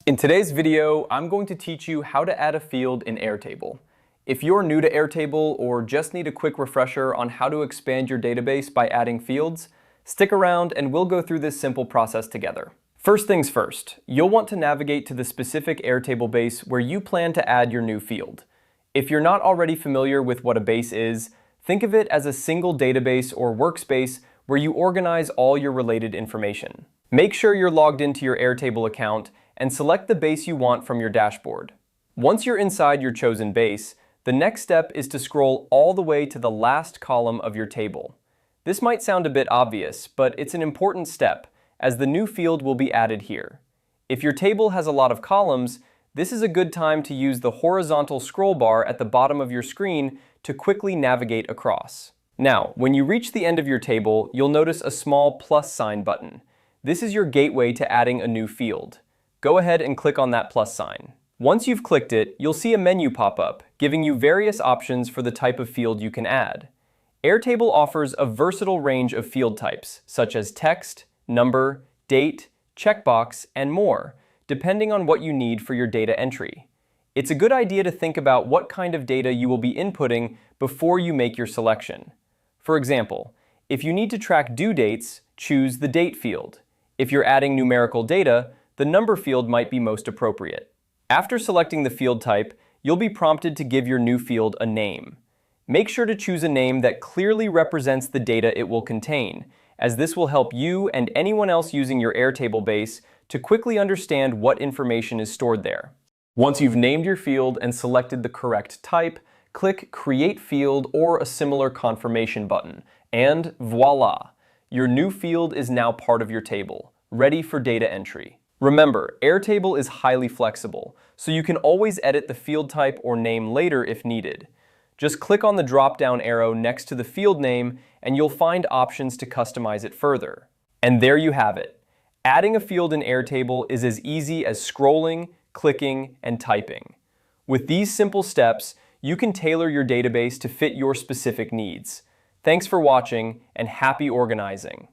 In today's video, I'm going to teach you how to add a field in Airtable. If you're new to Airtable or just need a quick refresher on how to expand your database by adding fields, stick around and we'll go through this simple process together. First things first, you'll want to navigate to the specific Airtable base where you plan to add your new field. If you're not already familiar with what a base is, think of it as a single database or workspace where you organize all your related information. Make sure you're logged into your Airtable account and select the base you want from your dashboard. Once you're inside your chosen base, the next step is to scroll all the way to the last column of your table. This might sound a bit obvious, but it's an important step, as the new field will be added here. If your table has a lot of columns, this is a good time to use the horizontal scroll bar at the bottom of your screen to quickly navigate across. Now, when you reach the end of your table, you'll notice a small plus sign button. This is your gateway to adding a new field. Go ahead and click on that plus sign. Once you've clicked it, you'll see a menu pop up, giving you various options for the type of field you can add. Airtable offers a versatile range of field types, such as text, number, date, checkbox, and more, depending on what you need for your data entry. It's a good idea to think about what kind of data you will be inputting before you make your selection. For example, if you need to track due dates, choose the date field. If you're adding numerical data, the number field might be most appropriate. After selecting the field type, you'll be prompted to give your new field a name. Make sure to choose a name that clearly represents the data it will contain, as this will help you and anyone else using your Airtable base to quickly understand what information is stored there. Once you've named your field and selected the correct type, click Create Field or a similar confirmation button, and voila! Your new field is now part of your table, ready for data entry. Remember, Airtable is highly flexible, so you can always edit the field type or name later if needed. Just click on the drop-down arrow next to the field name and you'll find options to customize it further. And there you have it. Adding a field in Airtable is as easy as scrolling, clicking, and typing. With these simple steps, you can tailor your database to fit your specific needs. Thanks for watching and happy organizing.